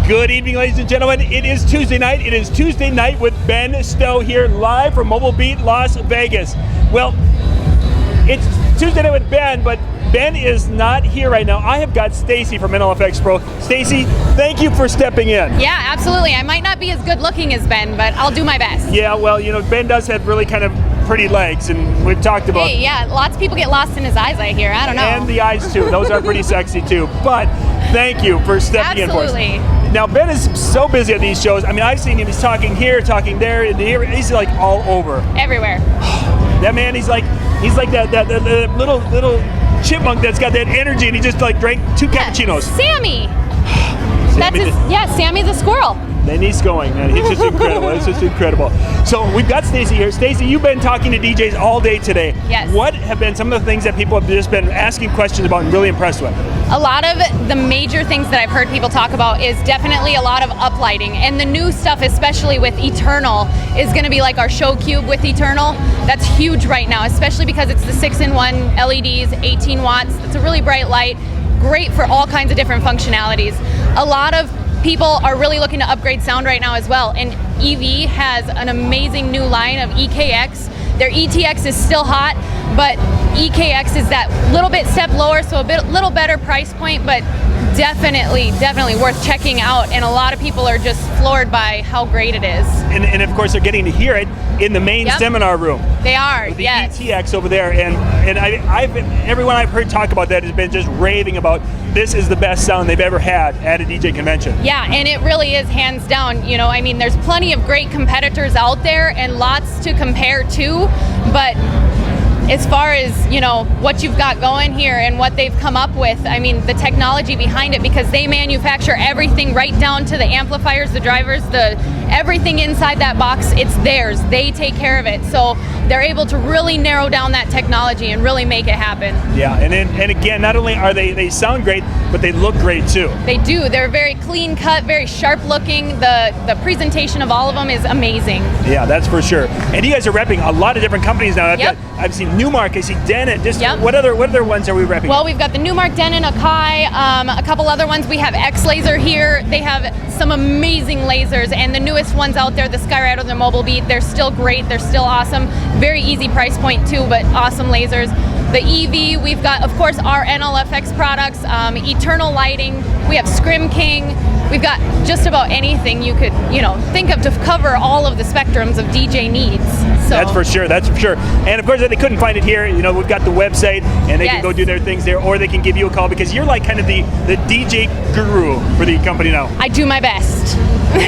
Good evening, ladies and gentlemen. It is Tuesday night. It is Tuesday night with Ben Stowe here live from Mobile Beat, Las Vegas. Well, it's Tuesday night with Ben, but Ben is not here right now. I have got Stacy from NLFX Pro. Stacy, thank you for stepping in. Yeah, absolutely. I might not be as good looking as Ben, but I'll do my best. Yeah, well, you know, Ben does have really kind of pretty legs, and we've talked about... Hey, yeah, lots of people get lost in his eyes, I hear. I don't know. And the eyes, too. Those are pretty sexy, too. But thank you for stepping in for us. Absolutely. Now, Ben is so busy at these shows. I mean, I've seen him. He's talking here, talking there, and here. He's like all over. Everywhere. That man, he's like that little chipmunk that's got that energy, and he just like drank 2 cappuccinos. Sammy. Sammy's a squirrel. Then he's going, man. He's just incredible. It's just incredible. So we've got Stacy here. Stacy, you've been talking to DJs all day today. Yes. What have been some of the things that people have just been asking questions about and really impressed with? A lot of the major things that I've heard people talk about is definitely a lot of uplighting, and the new stuff, especially with Eternal, is going to be like our show cube with Eternal. That's huge right now, especially because it's the 6-in-1 LEDs, 18 watts. It's a really bright light, great for all kinds of different functionalities. A lot of people are really looking to upgrade sound right now as well, and EV has an amazing new line of EKX. Their ETX is still hot, but EKX is that little bit step lower, so little better price point, but definitely worth checking out. And a lot of people are just floored by how great it is. And of course, they're getting to hear it in the main seminar room. They are, the yes. ETX over there, and everyone I've heard talk about that has been just raving about this is the best sound they've ever had at a DJ convention. Yeah, and it really is hands down. You know, I mean, there's plenty of great competitors out there and lots to compare to, but as far as, you know, what you've got going here and what they've come up with, I mean, the technology behind it, because they manufacture everything right down to the amplifiers, the drivers, everything inside that box, it's theirs. They take care of it. So they're able to really narrow down that technology and really make it happen. Yeah, and again, not only are they sound great, but they look great too. They do. They're very clean cut, very sharp looking. The presentation of all of them is amazing. Yeah, that's for sure. And you guys are repping a lot of different companies now. I've seen Newmark, I see Denon. What other ones are we repping? Well, we've got the Newmark, Denon, Akai, a couple other ones. We have X Laser here. They have some amazing lasers, and the newest ones out there, the Skyride or the Mobile Beat, they're still great. They're still awesome. Very easy price point too, but awesome lasers. The EV, we've got, of course, our NLFX products, Eternal Lighting. We have Scrim King. We've got just about anything you could, you know, think of to cover all of the spectrums of DJ needs. So. That's for sure. That's for sure. And of course, if they couldn't find it here, you know, we've got the website, and they can go do their things there, or they can give you a call, because you're like kind of the DJ guru for the company now. I do my best.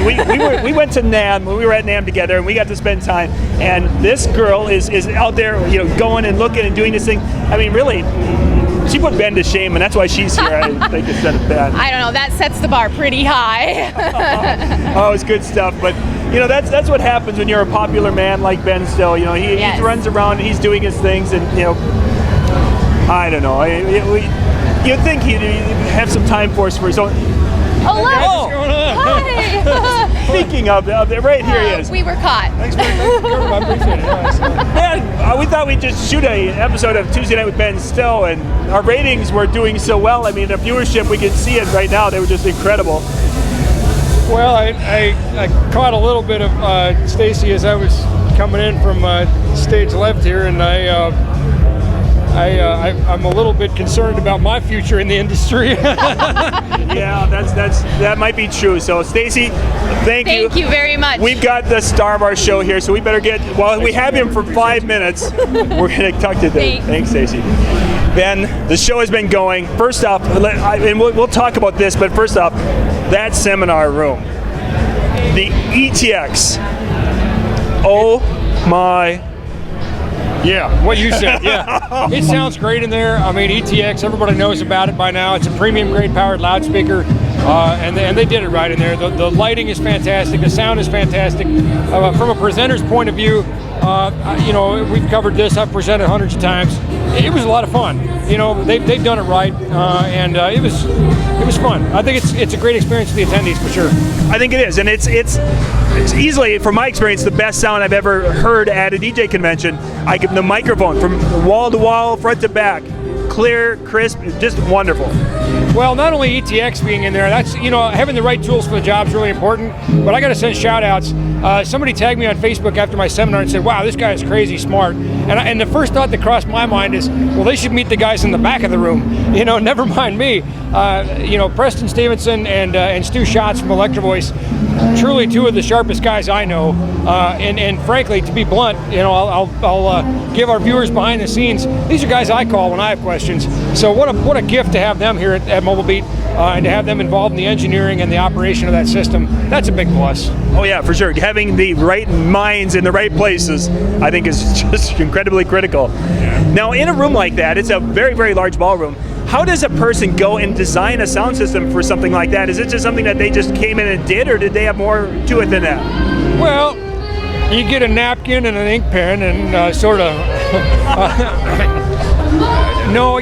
we went to NAMM. We were at NAMM together, and we got to spend time. And this girl is out there, you know, going and looking and doing this thing. I mean, really, she put Ben to shame, and that's why she's here. I think it's said it bad. I don't know. That sets the bar pretty high. Oh, it's good stuff. But you know, that's what happens when you're a popular man like Ben Stowe. You know, he runs around and he's doing his things, and you know, I don't know. You'd think he'd have some time for us for his own. Oh, look! What's going on? Hi! Speaking of, right here he is. We were caught. Thanks for I appreciate it. Man, we thought we'd just shoot an episode of Tuesday Night with Ben Stowe, and our ratings were doing so well. I mean, the viewership, we can see it right now. They were just incredible. Well, I caught a little bit of Stacy as I was coming in from stage left here, and I'm a little bit concerned about my future in the industry. Yeah, that might be true. So, Stacy, thank you. Thank you very much. We've got the star of our show here, so we better get. Well, we have him for 5 minutes. We're going to talk to him. Thanks, Stacy. Ben, the show has been going. First off, and we'll talk about this, but first off, that seminar room, the ETX. Oh my. Yeah, what you said, yeah. It sounds great in there. I mean, ETX, everybody knows about it by now. It's a premium grade powered loudspeaker, and they did it right in there. The lighting is fantastic. The sound is fantastic. From a presenter's point of view, you know, we've covered this. I've presented hundreds of times. It was a lot of fun. You know, they've done it right, and it was fun. I think it's a great experience for the attendees for sure. I think it is, and it's easily, from my experience, the best sound I've ever heard at a DJ convention. The microphone from wall to wall, front to back, clear, crisp, just wonderful. Well, not only ETX being in there, that's, having the right tools for the job is really important, but I got to send shout outs. Somebody tagged me on Facebook after my seminar and said, wow, this guy is crazy smart. And the first thought that crossed my mind is, well, they should meet the guys in the back of the room, never mind me. Preston Stevenson and Stu Schatz from Electro Voice, truly two of the sharpest guys I know. And frankly, to be blunt, I'll give our viewers behind the scenes, these are guys I call when I have questions. So what a gift to have them here at Mobile Beat, and to have them involved in the engineering and the operation of that system. That's a big plus. Oh yeah, for sure. Having the right minds in the right places, I think, is just incredibly critical. Yeah. Now, in a room like that, it's a very, very large ballroom. How does a person go and design a sound system for something like that? Is it just something that they just came in and did, or did they have more to it than that? Well, you get a napkin and an ink pen and sort of... No,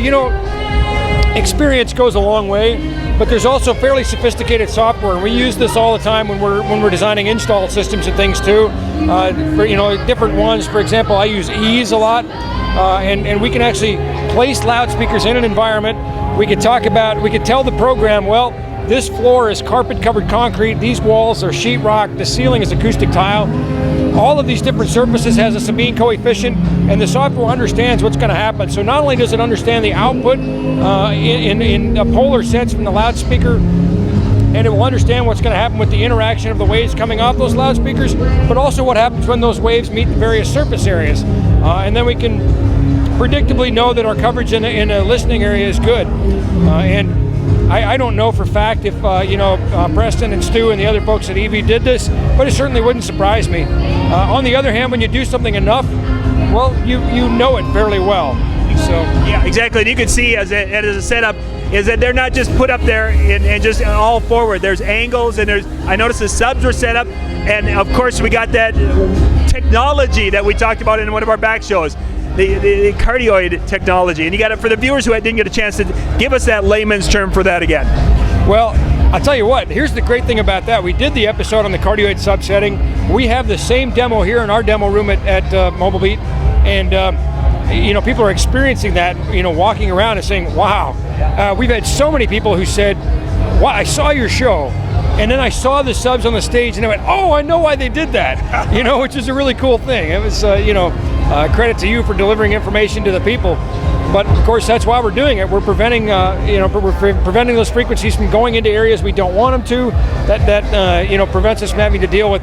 experience goes a long way, but there's also fairly sophisticated software, and we use this all the time when we're designing install systems and things too. For different ones. For example, I use Ease a lot, and we can actually place loudspeakers in an environment. We could tell the program, well, this floor is carpet-covered concrete, these walls are sheetrock, the ceiling is acoustic tile. All of these different surfaces has a Sabine coefficient, and the software understands what's going to happen. So not only does it understand the output in a polar sense from the loudspeaker, and it will understand what's going to happen with the interaction of the waves coming off those loudspeakers, but also what happens when those waves meet the various surface areas. And then we can predictably know that our coverage in a listening area is good. And I don't know for fact if Preston and Stu and the other folks at EV did this, but it certainly wouldn't surprise me. On the other hand, when you do something enough, well, you know it fairly well. So yeah, exactly. And you can see as a setup is that they're not just put up there and just all forward. There's angles, and I noticed the subs were set up, and of course we got that technology that we talked about in one of our back shows. The cardioid technology, and you got it for the viewers who didn't get a chance to give us that layman's term for that again. Well, I'll tell you what, here's the great thing about that. We did the episode on the cardioid subsetting. We have the same demo here in our demo room at Mobile Beat, and people are experiencing that, walking around and saying, wow. We've had so many people who said, wow, I saw your show, and then I saw the subs on the stage, and I went, oh, I know why they did that, which is a really cool thing. It was, credit to you for delivering information to the people. But of course, that's why we're doing it. We're preventing, preventing those frequencies from going into areas we don't want them to. That prevents us from having to deal with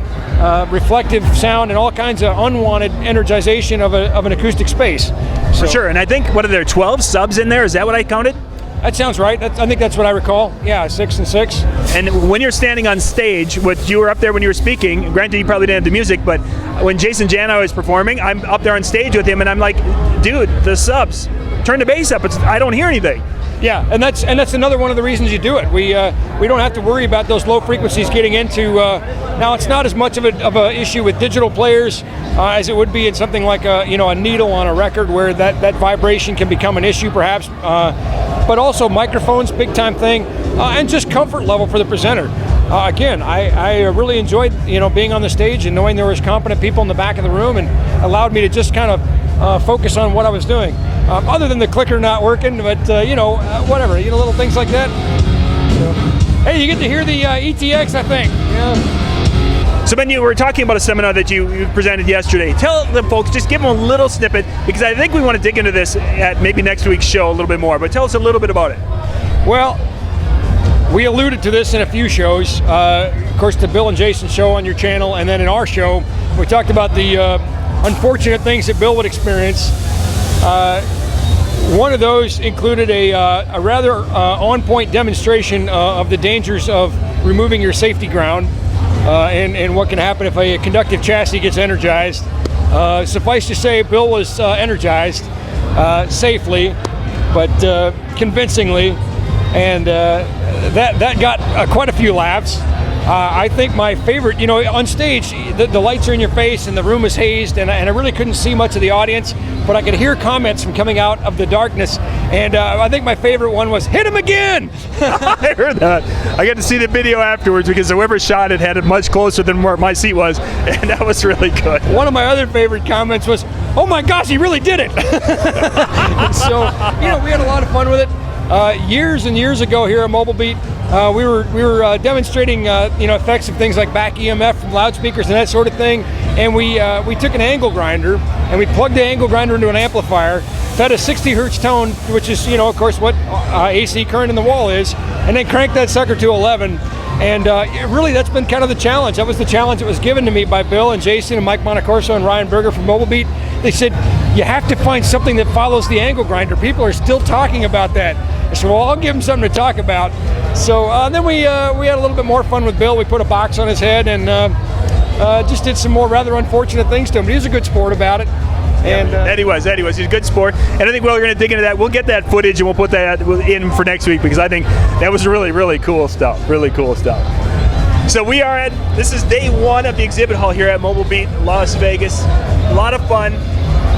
reflective sound and all kinds of unwanted energization of an acoustic space. So, for sure. And I think, what are there, 12 subs in there? Is that what I counted? That sounds right. I think that's what I recall. Yeah, 6 and 6. And when you're standing on stage, you were up there when you were speaking, granted you probably didn't have the music, but when Jason Janow is performing, I'm up there on stage with him, and I'm like, dude, the subs, turn the bass up. I don't hear anything. Yeah, and that's another one of the reasons you do it. We don't have to worry about those low frequencies getting into. Now, it's not as much of a issue with digital players as it would be in something like a needle on a record, where that vibration can become an issue, perhaps. But also microphones, big time thing, and just comfort level for the presenter. Again, I really enjoyed being on the stage and knowing there was competent people in the back of the room, and allowed me to just kind of focus on what I was doing. Other than the clicker not working, but whatever, little things like that. Hey, you get to hear the ETX, I think. Yeah. So Ben, you were talking about a seminar that you presented yesterday. Tell the folks, just give them a little snippet, because I think we want to dig into this at maybe next week's show a little bit more, but tell us a little bit about it. Well, we alluded to this in a few shows. Of course, the Bill and Jason show on your channel, and then in our show, we talked about the unfortunate things that Bill would experience. One of those included a rather on-point demonstration of the dangers of removing your safety ground. And what can happen if a conductive chassis gets energized. Suffice to say, Bill was energized safely, but convincingly, and that got quite a few laughs. I think my favorite, on stage, the lights are in your face and the room is hazed, and I really couldn't see much of the audience, but I could hear comments from coming out of the darkness, and I think my favorite one was, "Hit him again!" I heard that. I got to see the video afterwards, because whoever shot it had it much closer than where my seat was, and that was really good. One of my other favorite comments was, "Oh my gosh, he really did it!" So, we had a lot of fun with it. Years and years ago here at Mobile Beat, we were demonstrating effects of things like back EMF from loudspeakers and that sort of thing, and we took an angle grinder and we plugged the angle grinder into an amplifier, fed a 60 hertz tone, which is of course what AC current in the wall is, and then cranked that sucker to 11. And really, that's been kind of the challenge. That was the challenge that was given to me by Bill and Jason and Mike Monacorso and Ryan Berger from Mobile Beat. They said, you have to find something that follows the angle grinder. People are still talking about that. I said, well, I'll give them something to talk about. So then we had a little bit more fun with Bill. We put a box on his head and just did some more rather unfortunate things to him. But he was a good sport about it. And Eddie was. He's a good sport. And I think we're going to dig into that. We'll get that footage and we'll put that in for next week because I think that was really, really cool stuff. Really cool stuff. So this is day one of the exhibit hall here at Mobile Beat, Las Vegas. A lot of fun.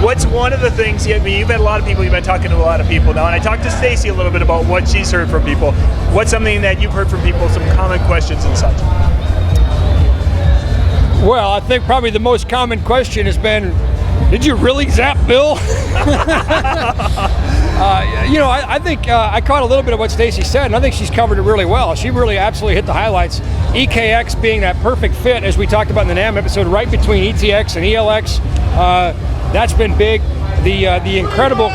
What's one of the things, you've had a lot of people, you've been talking to a lot of people now, and I talked to Stacy a little bit about what she's heard from people. What's something that you've heard from people, some common questions and such? Well, I think probably the most common question has been, did you really zap Bill? I think I caught a little bit of what Stacy said, and I think she's covered it really well. She really absolutely hit the highlights. EKX being that perfect fit, as we talked about in the NAMM episode, right between ETX and ELX. That's been big. The incredible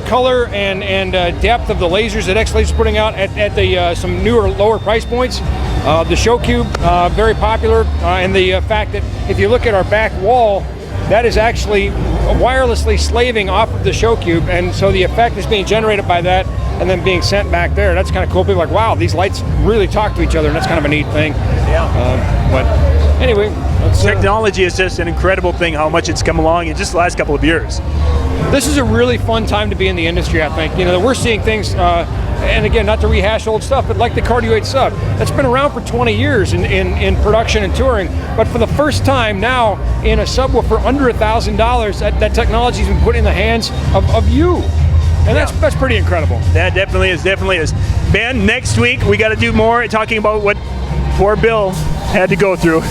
color and depth of the lasers that X-Laser's putting out at some newer, lower price points. The Show Cube, very popular, and the fact that if you look at our back wall, that is actually wirelessly slaving off of the Show Cube, and so the effect is being generated by that and then being sent back there. That's kind of cool. People are like, wow, these lights really talk to each other, and that's kind of a neat thing. Yeah. But anyway, technology is just an incredible thing, how much it's come along in just the last couple of years. This is a really fun time to be in the industry, I think. We're seeing things, and again, not to rehash old stuff, but like the Cardio 8 sub. That's been around for 20 years in production and touring, but for the first time now in a subwoofer under $1,000, that technology's been put in the hands of you. And that's pretty incredible. That definitely is. Man, next week we got to do more talking about what poor Bill had to go through.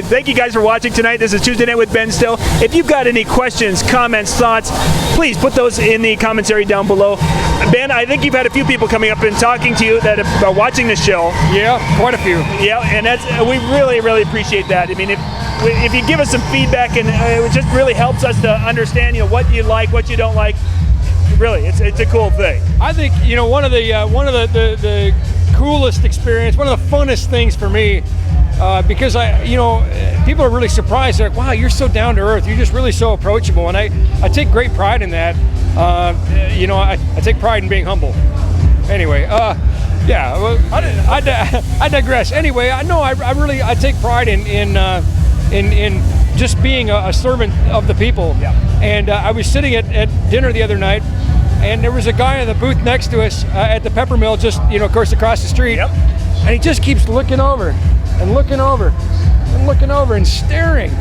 Thank you guys for watching tonight. This is Tuesday Night with Ben Stowe. If you've got any questions, comments, thoughts, please put those in the commentary down below. Ben, I think you've had a few people coming up and talking to you that are watching the show. Yeah, quite a few. Yeah, and we really, really appreciate that. I mean, if you give us some feedback, and it just really helps us to understand, what you like, what you don't like. Really, it's a cool thing. I think one of the coolest experience, one of the funnest things for me, because people are really surprised. They're like, wow, you're so down to earth. You're just really so approachable, and I take great pride in that. I take pride in being humble. Anyway, I digress. Anyway, I take pride in just being a servant of the people. Yeah. And I was sitting at dinner the other night, and there was a guy in the booth next to us at the pepper mill, just of course across the street. Yep. And he just keeps looking over and looking over and looking over and staring.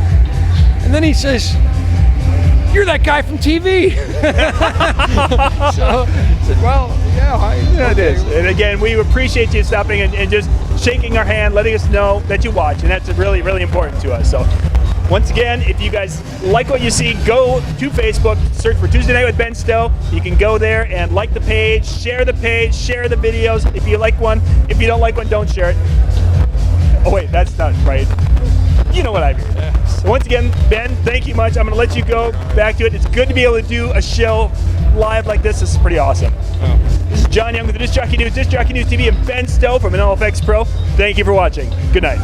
And then he says, "You're that guy from TV." So I said, well, yeah, it is. And again, we appreciate you stopping and just shaking our hand, letting us know that you watch, and that's really, really important to us. So once again, if you guys like what you see, go to Facebook, search for Tuesday Night with Ben Stowe. You can go there and like the page, share the videos if you like one. If you don't like one, don't share it. Oh wait, that's not right. You know what I mean. Yeah. So once again, Ben, thank you much. I'm going to let you go back to it. It's good to be able to do a show live like this. This is pretty awesome. Oh. This is John Young with the Disc Jockey News TV, and Ben Stowe from NLFX Pro. Thank you for watching. Good night.